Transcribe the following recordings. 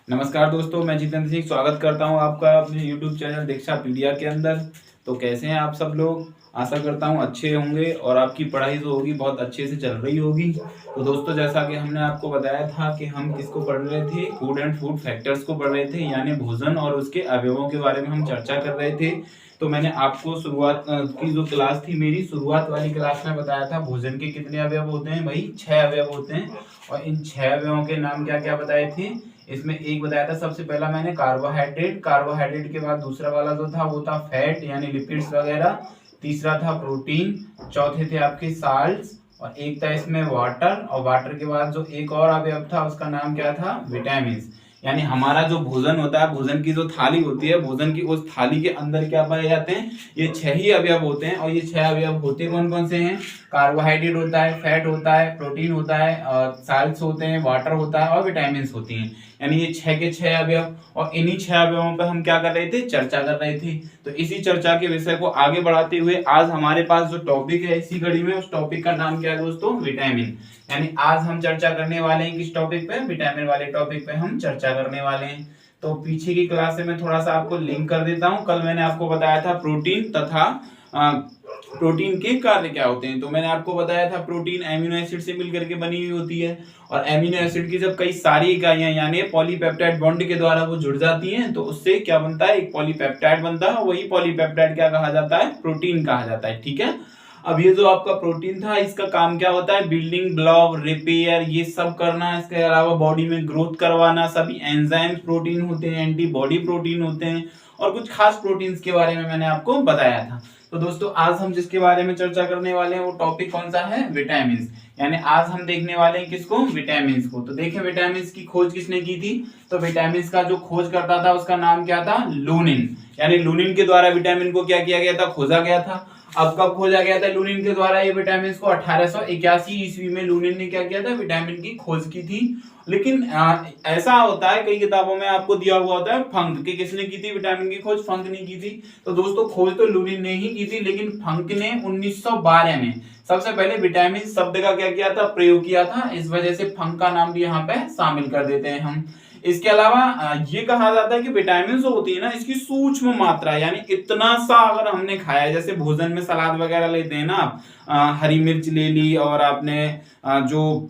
नमस्कार दोस्तों, मैं जितेंद्र सिंह स्वागत करता हूं आपका अपने YouTube चैनल दीक्षा पीडिया के अंदर। तो कैसे हैं आप सब लोग? आशा करता हूं अच्छे होंगे और आपकी पढ़ाई जो होगी बहुत अच्छे से चल रही होगी। तो दोस्तों, जैसा कि हमने आपको बताया था कि हम किसको पढ़ रहे थे, फूड एंड फूड फैक्टर्स को पढ़ रहे थे, यानी भोजन और उसके अवयवों के बारे में हम चर्चा कर रहे थे। तो मैंने आपको शुरुआत की जो क्लास थी, मेरी शुरुआत वाली क्लास में बताया था भोजन के कितने अवयव होते हैं। भाई 6 अवयव होते हैं और इन 6 अवयवों के नाम क्या क्या बताए थे। इसमें एक बताया था, सबसे पहला मैंने कार्बोहाइड्रेट। कार्बोहाइड्रेट के बाद दूसरा वाला जो था वो था फैट यानी लिपिड्स वगैरह। तीसरा था प्रोटीन। चौथे थे आपके साल्ट्स और एक था इसमें वाटर। और वाटर के बाद जो एक और अवयव था उसका नाम क्या था, विटामिन। यानी हमारा जो भोजन होता है, भोजन की जो थाली होती है, भोजन की उस थाली के अंदर क्या पाए जाते हैं, ये 6 ही अवयव होते हैं। और ये 6 अवयव होते कौन कौन से हैं? कार्बोहाइड्रेट होता है, फैट होता है, प्रोटीन होता है, और साल्ट्स होते हैं, वाटर होता है और विटामिन होती हैं। यानी ये 6 के 6 अवयव। और इन्हीं 6 अवयवों पर हम क्या कर रहे थे, चर्चा कर रहे थे। तो इसी चर्चा के विषय को आगे बढ़ाते हुए आज हमारे पास जो टॉपिक है इसी कड़ी में, उस टॉपिक का नाम क्या है दोस्तों, विटामिन। यानी आज हम चर्चा करने वाले हैं किस टॉपिक पे, विटामिन वाले टॉपिक पे हम चर्चा करने वाले हैं। तो पीछे की क्लास से मैं थोड़ा सा आपको लिंक कर देता हूं। कल मैंने आपको बताया था प्रोटीन तथा प्रोटीन के कार्य क्या होते हैं। तो मैंने आपको बताया था प्रोटीन एमिनो एसिड से मिलकर के बनी हुई होती है और एमिनो एसिड की जब कई सारी इकाइयां यानी पॉलीपेप्टाइड बॉन्ड के द्वारा वो जुड़ जाती हैं तो उससे क्या बनता है, एक पॉलीपेप्टाइड बनता है। वही पॉलीपेप्टाइड क्या कहा जाता है, प्रोटीन कहा जाता है। ठीक है। अब ये जो आपका प्रोटीन था, इसका काम क्या होता है, बिल्डिंग ब्लॉक, रिपेयर, ये सब करना। इसके अलावा बॉडी में ग्रोथ करवाना। सभी एंजाइम्स प्रोटीन होते हैं, एंटीबॉडी प्रोटीन होते हैं और कुछ खास प्रोटीन्स के बारे में मैंने आपको बताया था। तो दोस्तों, आज हम जिसके बारे में चर्चा करने वाले हैं वो टॉपिक कौन सा है, विटामिन। यानी आज हम देखने वाले हैं किसको, विटामिन को। तो देखें विटामिन की खोज किसने की थी। तो विटामिन का जो खोज करता था उसका नाम क्या था, लूनिन। यानी लूनिन के द्वारा विटामिन को क्या किया गया था, खोजा गया था। अब कब खोजा गया था लूनिन के द्वारा ये विटामिन को, 1881 ईस्वी में लूनिन ने क्या किया था, विटामिन की खोज की थी। लेकिन ऐसा होता है कई किताबों में आपको दिया हुआ होता है फंक कि किसने की थी विटामिन की खोज, फंक ने की थी। तो दोस्तों, खोज तो लूनिन ने ही की थी, लेकिन फंक ने 1912 में सबसे पहले विटामिन शब्द का क्या किया था, प्रयोग किया था। इस वजह से फंक का नाम भी यहाँ पे शामिल कर देते हैं हम। इसके अलावा ये कहा जाता है कि विटामिन जो होती है ना, इसकी सूक्ष्म मात्रा, यानी इतना सा अगर हमने खाया, जैसे भोजन में सलाद वगैरह लेते हैं ना आप, हरी मिर्च ले ली और आपने जो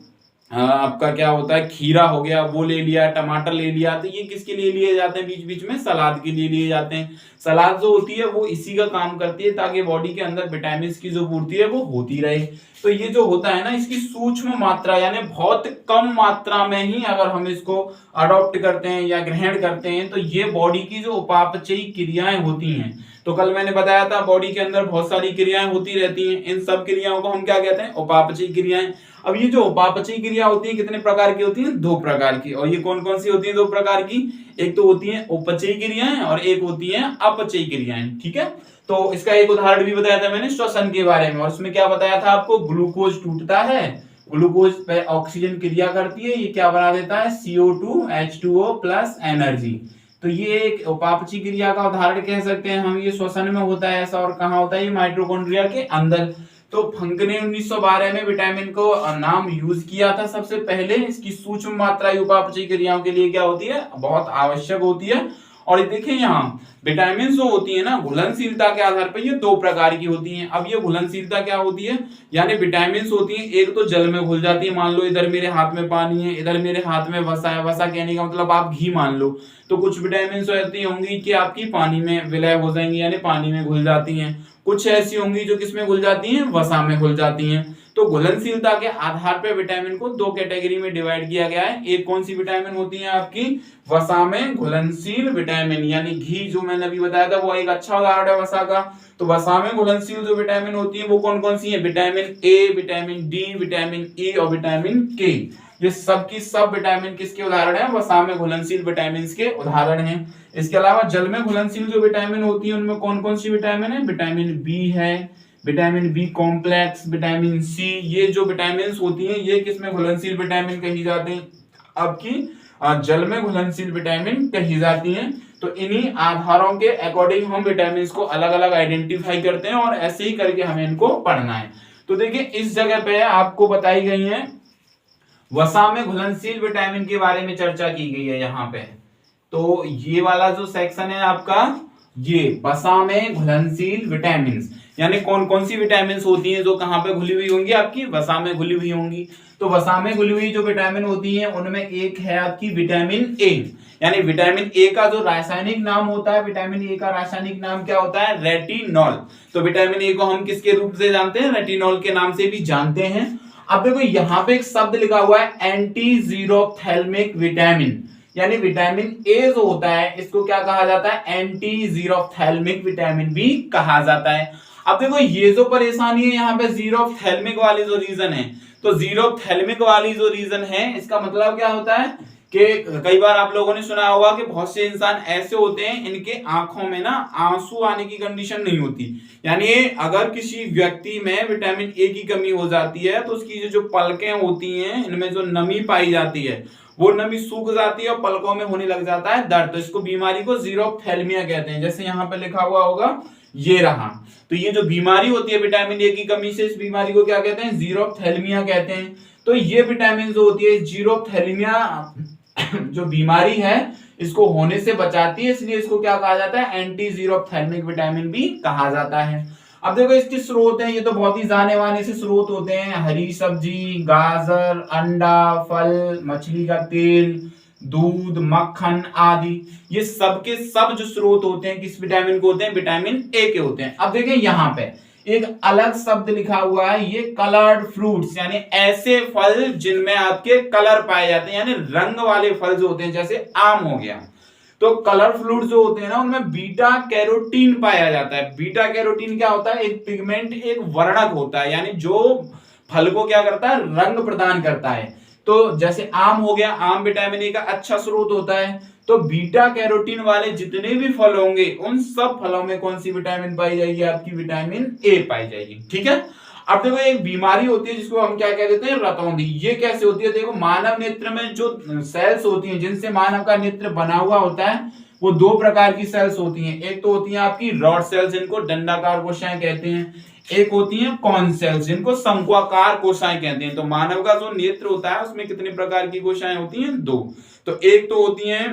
आपका क्या होता है, खीरा हो गया वो ले लिया, टमाटर ले लिया, तो ये किसके लिए लिए जाते हैं, बीच बीच में सलाद के लिए लिए जाते हैं। सलाद जो होती है वो इसी का काम करती है ताकि बॉडी के अंदर विटामिन की जो पूर्ति है वो होती रहे। तो ये जो होता है ना, इसकी सूक्ष्म मात्रा यानी बहुत कम मात्रा में ही अगर हम इसको अडॉप्ट करते हैं या ग्रहण करते हैं तो ये बॉडी की जो उपापचयी क्रियाएं होती हैं। तो कल मैंने बताया था बॉडी के अंदर बहुत सारी क्रियाएं होती रहती हैं, इन सब क्रियाओं को हम क्या कहते हैं, उपापचयी क्रियाएं। अब ये जो उपापचयी क्रिया होती है कितने प्रकार की होती हैं, 2 प्रकार की। और ये कौन कौन सी होती है 2 प्रकार की, एक तो होती है उपचयी क्रियाएं और एक होती है अपचयी क्रियाएं। ठीक है। तो इसका एक उदाहरण भी बताया था मैंने श्वसन के बारे में, और उसमें क्या बताया था आपको, ग्लूकोज टूटता है, ग्लूकोज पे ऑक्सीजन क्रिया करती है, ये क्या बना देता है, CO2 H2O प्लस एनर्जी। तो ये एक उपापचयी क्रिया का उदाहरण कह सकते हैं हम। ये श्वसन में होता है ऐसा, और कहाँ होता है, ये माइटोकॉन्ड्रिया के अंदर। तो फंक ने 1912 में विटामिन को नाम यूज किया था सबसे पहले। इसकी सूक्ष्म मात्रा उपापचयी क्रियाओं के लिए क्या होती है, बहुत आवश्यक होती है। और ये देखें यहाँ विटामिन जो होती है ना, घुलनशीलता के आधार पर ये 2 प्रकार की होती हैं। अब ये घुलनशीलता क्या होती है, यानी विटामिन होती है, एक तो जल में घुल जाती है। मान लो इधर मेरे हाथ में पानी है, इधर मेरे हाथ में वसा है, वसा कहने का मतलब आप घी मान लो। तो कुछ विटामिन ऐसी होंगी कि आपकी पानी में विलय हो जाएंगी यानी पानी में घुल जाती हैं, कुछ ऐसी होंगी जो किसमें घुल जाती हैं, वसा में घुल जाती हैं। तो घुलनशीलता के आधार पर विटामिन को 2 कैटेगरी में डिवाइड किया गया है। एक कौन सी विटामिन होती है आपकी, वसा में घुलनशील विटामिन, यानी घी जो मैंने अभी बताया था वो एक अच्छा उदाहरण है वसा का। तो वसा में घुलनशील जो विटामिन होती है वो कौन कौन सी है, vitamin A, vitamin D, vitamin E और विटामिन के। ये सब की सब विटामिन किसके उदाहरण है, वसा में घुलनशील विटामिन के उदाहरण हैं। इसके अलावा जल में घुलनशील जो विटामिन होती है उनमें कौन कौन सी विटामिन है, विटामिन बी है, vitamin B complex, vitamin C. ये जो विटामिन होती हैं ये किसमें घुलनशील विटामिन कही जाती हैं, आपकी जल में घुलनशील विटामिन कही जाती हैं। तो इन्हीं आधारों के अकॉर्डिंग हम विटामिन को अलग अलग आइडेंटिफाई करते हैं और ऐसे ही करके हमें इनको पढ़ना है। तो देखिए इस जगह पे आपको बताई गई है वसा में घुलनशील विटामिन के बारे में चर्चा की गई है यहाँ पे। तो ये वाला जो सेक्शन है आपका, ये वसा में घुलनशील विटामिन, यानी कौन कौन सी विटामिन होती हैं जो कहाँ पे घुली हुई होंगी, आपकी वसा में घुली हुई होंगी। तो वसा में घुली हुई जो विटामिन होती है उनमें एक है आपकी विटामिन ए, यानी विटामिन ए का जो रासायनिक नाम होता है, विटामिन ए का रासायनिक नाम क्या होता है, रेटिनॉल। तो विटामिन ए को हम किसके रूप से जानते हैं, रेटिनॉल के नाम से भी जानते हैं। अब देखो यहाँ पे एक शब्द लिखा हुआ है एंटीजीरोफ्थैल्मिक विटामिन, यानी विटामिन ए जो होता है इसको क्या कहा जाता है, एंटीजीरोफ्थैल्मिक विटामिन भी कहा जाता है। अब देखो ये जो परेशानी है यहाँ पे जीरोफ्थैल्मिक वाली जो रीजन है, तो जीरोफ्थैल्मिक वाली जो रीजन है इसका मतलब क्या होता है कि कई बार आप लोगों ने सुना होगा कि बहुत से इंसान ऐसे होते हैं इनके आंखों में ना आंसू आने की कंडीशन नहीं होती, यानी अगर किसी व्यक्ति में विटामिन ए की कमी हो जाती है तो उसकी जो पलकें होती हैं इनमें जो नमी पाई जाती है वो नमी सूख जाती है और पलकों में होने लग जाता है दर्द। तो इसको बीमारी को जीरोफ्थैल्मिया कहते हैं, जैसे यहाँ पे लिखा हुआ होगा ये रहा। तो ये जो बीमारी होती है विटामिन ए की कमी से, इस बीमारी को क्या कहते हैं, जीरोफ्थैल्मिया कहते हैं। तो ये विटामिन जो होती है जीरोफ्थैल्मिया जो बीमारी है इसको होने से बचाती है, इसलिए इसको क्या कहा जाता है, एंटी जीरोफ्थैल्मिक विटामिन भी कहा जाता है। अब देखो इसके स्रोत हैं, ये तो बहुत ही जाने माने से स्रोत होते हैं, हरी सब्जी, गाजर, अंडा, फल, मछली का तेल, दूध, मक्खन आदि, ये सब के सब जो स्रोत होते हैं किस विटामिन को होते हैं, विटामिन ए के होते हैं। अब देखिए यहाँ पे एक अलग शब्द लिखा हुआ है, ये कलर्ड फ्रूट्स, यानी ऐसे फल जिनमें आपके कलर पाए जाते हैं, यानी रंग वाले फल जो होते हैं, जैसे आम हो गया। तो कलर फ्रूट जो होते हैं ना उनमें बीटा कैरोटीन पाया जाता है। बीटा कैरोटीन क्या होता है, एक पिगमेंट, एक वर्णक होता है, यानी जो फल को क्या करता है, रंग प्रदान करता है। तो जैसे आम हो गया, आम विटामिन ए का अच्छा स्रोत होता है। तो बीटा कैरोटीन वाले जितने भी फल होंगे उन सब फलों में कौन सी विटामिन पाई जाएगी, आपकी विटामिन ए पाई जाएगी। ठीक है। अब देखो एक बीमारी होती है जिसको हम क्या कह देते हैं, रतौंधी। ये कैसे होती है, देखो मानव नेत्र में जो सेल्स होती हैं जिनसे मानव का नेत्र बना हुआ होता है वो दो प्रकार की सेल्स होती हैं। एक तो होती है आपकी रॉड सेल्स जिनको दंडाकार कोशिकाएं कहते हैं, एक होती है कॉन सेल्स जिनको शंक्वाकार कोशिकाएं कहते हैं। तो मानव का जो नेत्र होता है उसमें कितने प्रकार की कोशिकाएं होती हैं, दो। तो एक तो होती है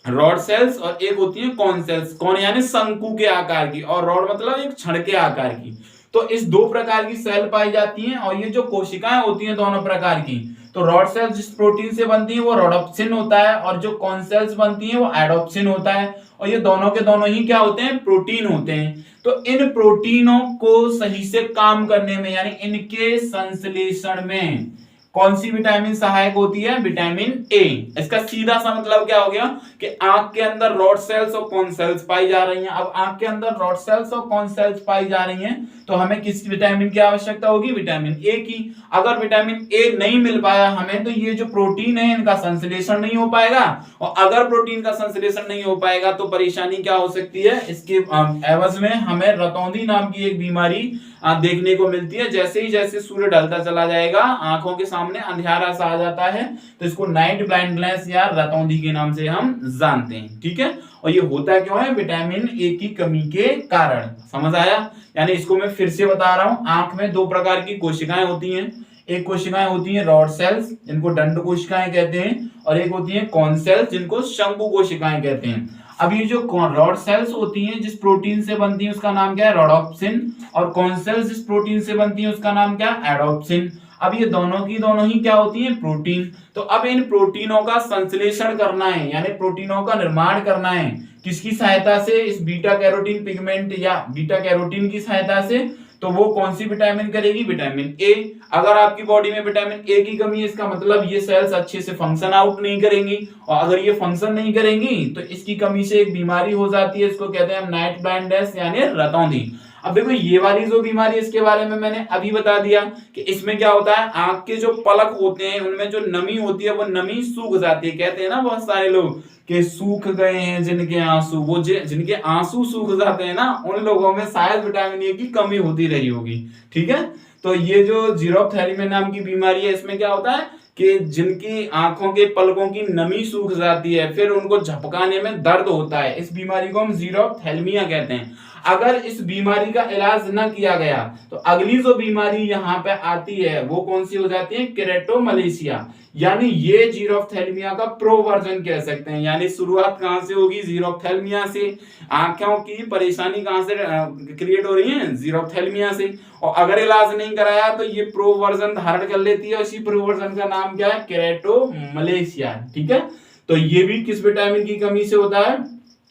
रॉड सेल्स और एक होती है कॉन सेल्स। कॉन यानी शंकु के आकार की और रॉड मतलब एक छड़ के आकार की। तो इस दो प्रकार की सेल पाई जाती हैं और ये जो कोशिकाएं होती हैं दोनों प्रकार की, तो रॉड सेल्स जिस प्रोटीन से बनती है वो रोडोप्सिन होता है और जो कॉन सेल्स बनती है वो एडोप्सिन होता है। और ये दोनों के दोनों ही क्या होते हैं, प्रोटीन होते हैं। तो इन प्रोटीनों को सही से काम करने में, यानी इनके संश्लेषण में कौन सी विटामिन सहायक होती है, विटामिन ए। इसका सीधा सा मतलब क्या हो गया कि आंख के अंदर रॉड सेल्स और कॉन सेल्स पाई जा रही हैं। अब आंख के अंदर रॉड सेल्स और कॉन सेल्स पाई जा रही हैं तो हमें किस विटामिन की आवश्यकता होगी, विटामिन ए की। अगर विटामिन ए नहीं मिल पाया हमें तो ये जो प्रोटीन है इनका संश्लेषण नहीं हो पाएगा, और अगर प्रोटीन का संश्लेषण नहीं हो पाएगा तो परेशानी क्या हो सकती है, इसके एवज में हमें रतौंधी नाम की एक बीमारी देखने को मिलती है। जैसे ही जैसे सूर्य ढलता चला जाएगा आंखों के सामने अंधेरा सा आ जाता है तो इसको नाइट ब्लाइंडनेस या रतौंधी के नाम से हम जानते हैं। ठीक है। और ये होता क्यों है, विटामिन ए की कमी के कारण। समझ आया। यानी इसको मैं फिर से बता रहा हूं, आंख में दो प्रकार की कोशिकाएं होती हैं। एक कोशिकाएं होती हैं रॉड सेल्स जिनको दंड कोशिकाएं कहते हैं, और एक होती है कॉन सेल्स जिनको शंकु कोशिकाएं कहते हैं। अब ये जो रॉड सेल्स होती हैं जिस प्रोटीन से बनती है उसका नाम क्या है, रोडोप्सिन, और कॉन सेल्स जिस प्रोटीन से बनती है उसका नाम क्या है, एडोप्सिन। अब ये दोनों की दोनों ही क्या होती हैं, प्रोटीन। तो अब इन प्रोटीनों का संश्लेषण करना है, यानी प्रोटीनों का निर्माण करना है किसकी सहायता से, इस बीटा कैरोटीन पिगमेंट या बीटा कैरोटीन की सहायता से। तो वो कौन सी विटामिन करेगी, विटामिन ए। अगर आपकी बॉडी में विटामिन ए की कमी है इसका मतलब ये सेल्स अच्छे से फंक्शन आउट नहीं करेंगी, और अगर ये फंक्शन नहीं करेंगी तो इसकी कमी से एक बीमारी हो जाती है, इसको कहते हैं हम नाइट ब्लाइंडनेस यानी रतौंधी। अब देखो ये वाली जो बीमारी इसके बारे में मैंने अभी बता दिया कि इसमें क्या होता है, आंख के जो पलक होते हैं उनमें जो नमी होती है वो नमी सूख जाती है। कहते हैं ना बहुत सारे लोग कि सूख गए हैं जिनके आंसू, वो जिनके आंसू सूख जाते हैं ना उन लोगों में शायद विटामिन ए की कमी होती रही होगी। ठीक है। तो ये जो जीरोफ्थैल्मिया नाम की बीमारी है इसमें क्या होता है कि जिनकी आंखों के पलकों की नमी सूख जाती है फिर उनको झपकाने में दर्द होता है, इस बीमारी को हम जीरोफ्थैल्मिया कहते हैं। अगर इस बीमारी का इलाज न किया गया तो अगली जो बीमारी यहाँ पे आती है वो कौन सी हो जाती है, केरेटोमलेशिया, यानी ये जीरोफ्थैल्मिया का प्रो वर्जन कह सकते हैं। यानी शुरुआत कहां से होगी? जीरोफ्थैल्मिया से। आंखों की परेशानी कहां से क्रिएट हो रही है? जीरोफ्थैल्मिया से। और अगर इलाज नहीं कराया तो ये प्रो वर्जन धारण कर लेती है। इसी प्रो वर्जन का नाम क्या है? केरेटोमलेशिया। ठीक है, तो ये भी किस विटामिन की कमी से होता है?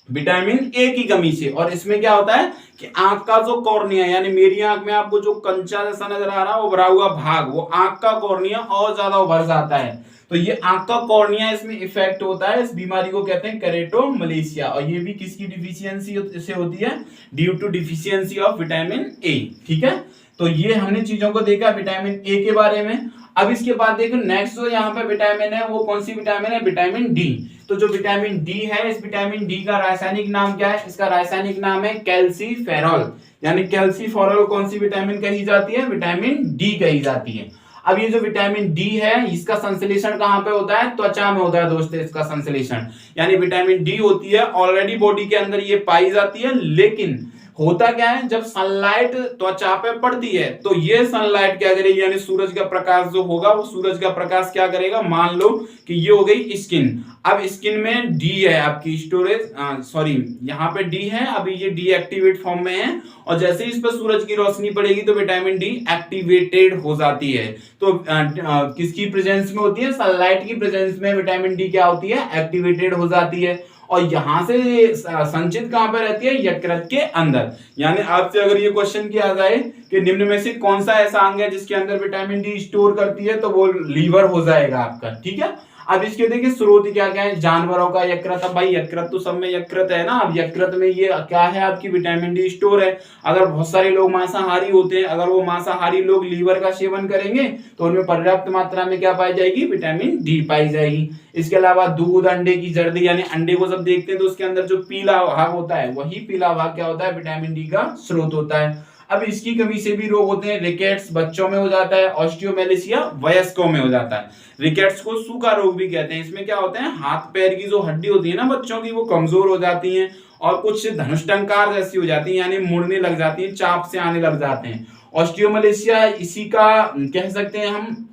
विटामिन ए की कमी से। और इसमें क्या होता है कि आंख का जो कॉर्निया, यानी मेरी आंख में आपको जो कंचा जैसा नजर आ रहा है उभरा हुआ भाग, वो आंख का कॉर्निया और ज्यादा उभर जाता है। तो ये आंख का कॉर्निया इसमें इफेक्ट होता है। इस बीमारी को कहते हैं केरेटोमलेशिया। और ये भी किसकी डिफिशियंसी से होती है? Due to deficiency of vitamin A. ठीक है, तो ये हमने चीजों को देखा विटामिन ए के बारे में। अब इसके बाद देखो नेक्स्ट जो यहाँ पे विटामिन है वो कौन सी विटामिन है? Vitamin D. तो जो विटामिन डी है, इस विटामिन डी का रासायनिक नाम क्या है? इसका रासायनिक नाम है कैल्सीफेरॉल। यानी कैल्सीफेरॉल कौन सी विटामिन कही जाती है? विटामिन डी कही जाती है। अब ये जो विटामिन डी है इसका संश्लेषण कहां पे होता है? त्वचा में होता है दोस्तों इसका संश्लेषण। यानी विटामिन डी होती है ऑलरेडी बॉडी के अंदर ये पाई जाती है, लेकिन होता क्या है जब सनलाइट त्वचा पे पड़ती है तो ये सनलाइट क्या करेगी? यानी सूरज का प्रकाश जो होगा वो सूरज का प्रकाश क्या करेगा? मान लो कि ये हो गई स्किन। अब स्किन में डी है आपकी स्टोरेज, सॉरी यहाँ पे डी है, अभी ये डी एक्टिवेट फॉर्म में है। और जैसे ही इस पर सूरज की रोशनी पड़ेगी तो विटामिन डी एक्टिवेटेड हो जाती है। तो किसकी प्रेजेंस में होती है? सनलाइट की प्रेजेंस में विटामिन डी क्या होती है? एक्टिवेटेड हो जाती है। और यहां से संचित कहां पर रहती है? यकृत के अंदर। यानी आपसे अगर ये क्वेश्चन किया जाए कि निम्न में से कौन सा ऐसा अंग है जिसके अंदर विटामिन डी स्टोर करती है, तो वो लीवर हो जाएगा आपका। ठीक है, अब इसके देखिए स्रोत क्या क्या है? जानवरों का यकृत। अब भाई यकृत तो सब में यकृत है ना। अब यकृत में ये क्या है? आपकी विटामिन डी स्टोर है। अगर बहुत सारे लोग मांसाहारी होते हैं, अगर वो मांसाहारी लोग लीवर का सेवन करेंगे तो उनमें पर्याप्त मात्रा में क्या पाई जाएगी? विटामिन डी पाई जाएगी। इसके अलावा दूध, अंडे की जर्दी, यानी अंडे को जब देखते हैं तो उसके अंदर जो पीला भाग होता है वही पीला भाग क्या होता है? विटामिन डी का स्रोत होता है। अब इसकी कमी से भी रोग होते हैं। रिकेट्स बच्चों में हो जाता है, ऑस्टियोमेलेशिया वयस्कों में हो जाता है। रिकेट्स को सूखा रोग भी कहते हैं। इसमें क्या होते हैं? हाथ पैर की जो हड्डी होती है ना बच्चों की, वो कमजोर हो जाती है और कुछ धनुष्टंकार जैसी हो जाती है, यानी मुड़ने लग जाती है, चाप से आने लग जाते हैं। ऑस्टियोमेलेशिया इसी का कह सकते हैं हम।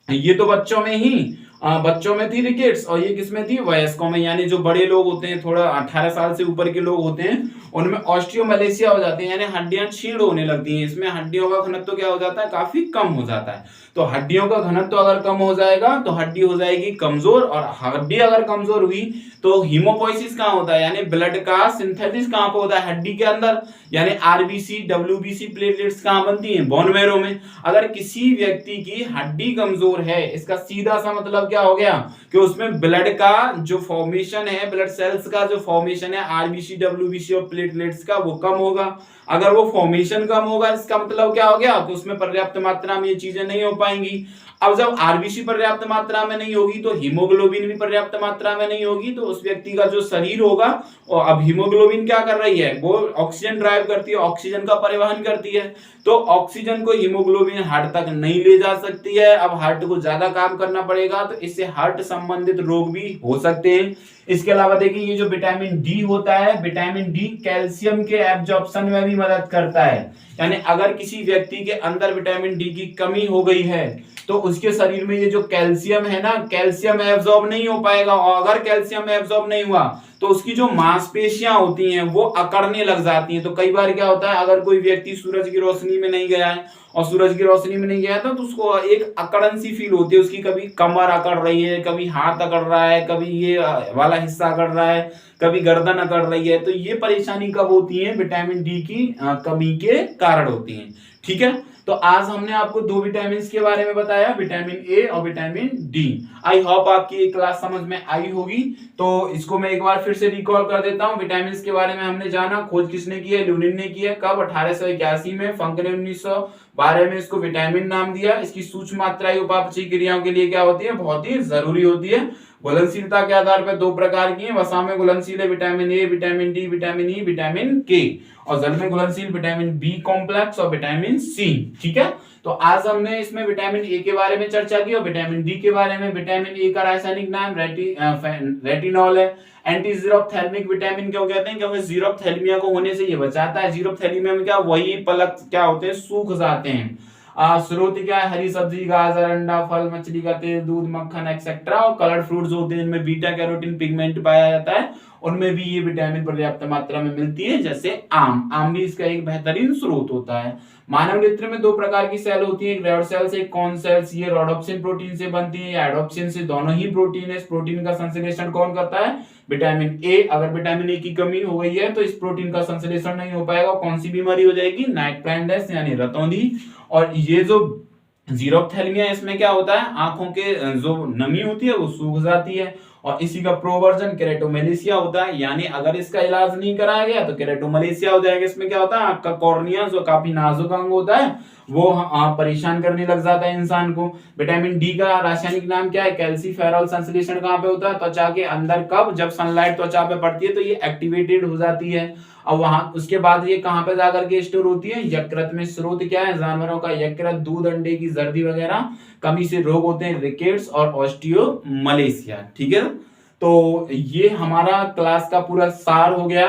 ये तो बच्चों में ही बच्चों में थी रिकेट्स, और ये किसमें थी? वयस्कों में। यानी जो बड़े लोग होते हैं, थोड़ा 18 साल से ऊपर के लोग होते हैं, उनमें ऑस्टियोमेलेशिया हो जाती है, यानी हड्डियां क्षीण होने लगती हैं। इसमें हड्डियों का घनत्व क्या हो जाता है? काफी कम हो जाता है। तो हड्डियों का घनत्व अगर कम हो जाएगा तो हड्डी हो जाएगी कमजोर, और हड्डी अगर कमजोर हुई तो हीमोपोइसिस कहां होता है? यानी ब्लड का सिंथेसिस कहां पे होता है? हड्डी के अंदर। यानी आरबीसी, डब्ल्यूबीसी, प्लेटलेट्स कहां बनती हैं? बोन मैरो में। अगर किसी व्यक्ति की हड्डी कमजोर है, इसका सीधा सा मतलब क्या हो गया कि उसमें ब्लड का जो फॉर्मेशन है, ब्लड सेल्स का जो फॉर्मेशन है आरबीसी, डब्ल्यूबीसी और प्लेटलेट्स का, वो कम होगा। अगर वो फॉर्मेशन कम होगा इसका मतलब क्या हो गया? तो उसमें पर्याप्त मात्रा में ये चीजें नहीं हो पाएंगी। अब जब आरबीसी पर्याप्त मात्रा में नहीं होगी तो हीमोग्लोबिन भी पर्याप्त मात्रा में नहीं होगी, तो उस व्यक्ति का जो शरीर होगा, और अब हीमोग्लोबिन क्या कर रही है? वो ऑक्सीजन ड्राइव करती है, ऑक्सीजन का परिवहन करती है। तो ऑक्सीजन को हीमोग्लोबिन हार्ट तक नहीं ले जा सकती है। अब हार्ट को ज्यादा काम करना पड़ेगा, तो इससे हार्ट संबंधित रोग भी हो सकते हैं। इसके अलावा देखिए ये जो विटामिन डी होता है, विटामिन डी कैल्शियम के एब्जॉर्प्शन में भी मदद करता है। यानी अगर किसी व्यक्ति के अंदर विटामिन डी की कमी हो गई है तो उसके शरीर में ये जो कैल्शियम है ना, कैल्शियम एब्जॉर्ब नहीं हो पाएगा। और अगर कैल्शियम एब्जॉर्ब नहीं हुआ तो उसकी जो मांसपेशियां होती हैं वो अकड़ने लग जाती हैं। तो कई बार क्या होता है, अगर कोई व्यक्ति सूरज की रोशनी में नहीं गया है और सूरज की रोशनी में नहीं गया था तो उसको एक अकड़न सी फील होती है। उसकी कभी कमर अकड़ रही है, कभी हाथ अकड़ रहा है, कभी ये वाला हिस्सा अकड़ रहा है, कभी गर्दन अकड़ रही है। तो ये परेशानी कब होती है? विटामिन डी की कमी के कारण होती है। ठीक है, तो आज हमने आपको दो विटामिन के बारे में बताया, विटामिन ए और विटामिन डी। आई होप आपकी ये क्लास समझ में आई होगी। तो इसको मैं एक बार फिर से रिकॉल कर देता हूँ। विटामिन के बारे में हमने जाना, खोज किसने की है? ल्यूनिन ने की है। कब? 1881 में। फंक ने 1912 में इसको विटामिन नाम दिया। इसकी सूक्ष्म मात्राएं उपापचयी क्रियाओं के लिए क्या होती है? बहुत ही जरूरी होती है। घुलनशीलता के आधार पर दो प्रकार की है। वसा में घुलनशील है vitamin A, vitamin D, vitamin E, vitamin के, और जल में घुलनशील विटामिन बी कॉम्प्लेक्स और विटामिन सी। ठीक है, तो आज हमने इसमें विटामिन ए के बारे में चर्चा की और विटामिन डी के बारे में। विटामिन ए का रासायनिक नाम रेटिनॉल है। एंटी जीरोफ्थैल्मिक विटामिन क्यों कहते हैं? क्योंकि जीरोफ्थैल्मिया को होने से ये बचाता है। जीरोफ्थैल्मिया में क्या, वही पलक क्या होते हैं? सूख जाते हैं। स्रोत क्या है, हरी सब्जी, गाजर, अंडा, फल, मछली का तेल, दूध, मक्खन एक्सेट्रा। और कलर्ड फ्रूट्स होते हैं जिनमें बीटा कैरोटीन पिगमेंट पाया जाता है, उनमें भी ये विटामिन पर्याप्त मात्रा में मिलती है। जैसे आम भी इसका एक बेहतरीन स्रोत होता है। मानव नेत्र में दो प्रकार की सेल होती है, एक रेड सेल्स, एक कॉन सेल्स। ये रोडोप्सिन प्रोटीन से बनती है या एडोप्सिन से, दोनों ही प्रोटीन है। इस प्रोटीन का संश्लेषण कौन करता है, विटामिन ए। अगर विटामिन ए की कमी हो गई है तो इस प्रोटीन का संश्लेषण नहीं हो पाएगा, कौन सी बीमारी हो जाएगी, नाइट ब्लाइंडनेस यानी रतौंधी। और ये जो जीरोप्थेल्मिया, इसमें क्या होता है, आंखों के जो नमी होती है वो सूख जाती है। और इसी का प्रोवर्जन केरेटोमेलेसिया होता है, यानी अगर इसका इलाज नहीं कराया गया तो केरेटोमेलेसिया हो जाएगा। इसमें क्या होता है, आपका कॉर्निया जो काफी नाजुक अंग होता है वो परेशान करने लग जाता है इंसान को। विटामिन डी का रासायनिक नाम क्या है, कैल्सीफेरॉल। संश्लेषण कहाँ पे होता है, त्वचा के अंदर। कब, जब सनलाइट त्वचा पे पड़ती है तो ये एक्टिवेटेड हो जाती है। अब वहां उसके बाद ये कहां पे जाकर के स्टोर होती है, यकृत में। स्रोत क्या है, जानवरों का यकृत, दूध, अंडे की जर्दी वगैरह। कमी से रोग होते हैं रिकेट्स और ऑस्टियोमलेशिया। ठीक है, तो ये हमारा क्लास का पूरा सार हो गया।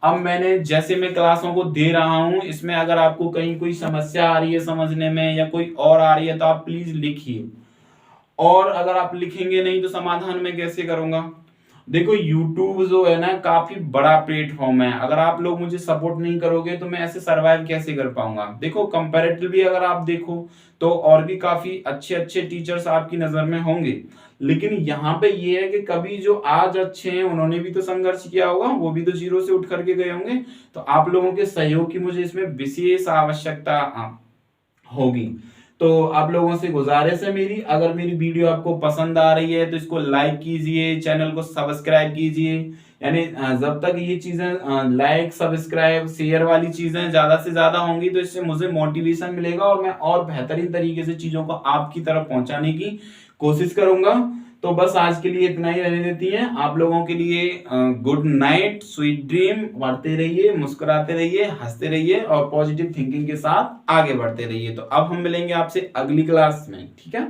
अब मैंने जैसे मैं क्लासों को दे रहा हूं, इसमें अगर आपको कहीं कोई समस्या आ रही है समझने में या कोई और आ रही है तो आप प्लीज लिखिए। और अगर आप लिखेंगे नहीं तो समाधान मैं कैसे करूंगा। देखो YouTube जो है ना काफी बड़ा प्लेटफॉर्म है, अगर आप लोग मुझे सपोर्ट नहीं करोगे तो मैं ऐसे सरवाइव कैसे कर पाऊंगा। देखो कंपैरेटिवली अगर आप देखो तो और भी काफी अच्छे अच्छे टीचर्स आपकी नजर में होंगे, लेकिन यहाँ पे ये है कि कभी जो आज अच्छे हैं उन्होंने भी तो संघर्ष किया होगा, वो भी तो जीरो से उठ करके गए होंगे। तो आप लोगों के सहयोग की मुझे इसमें विशेष आवश्यकता होगी। तो आप लोगों से गुजारिश है मेरी, अगर मेरी वीडियो आपको पसंद आ रही है तो इसको लाइक कीजिए, चैनल को सब्सक्राइब कीजिए। यानी जब तक ये चीजें लाइक सब्सक्राइब शेयर वाली चीजें ज्यादा से ज्यादा होंगी तो इससे मुझे मोटिवेशन मिलेगा और मैं और बेहतरीन तरीके से चीजों को आपकी तरफ पहुंचाने की कोशिश करूंगा। तो बस आज के लिए इतना ही रहने देती है। आप लोगों के लिए गुड नाइट, स्वीट ड्रीम। बढ़ते रहिए, मुस्कुराते रहिए, हंसते रहिए और पॉजिटिव थिंकिंग के साथ आगे बढ़ते रहिए। तो अब हम मिलेंगे आपसे अगली क्लास में, ठीक है।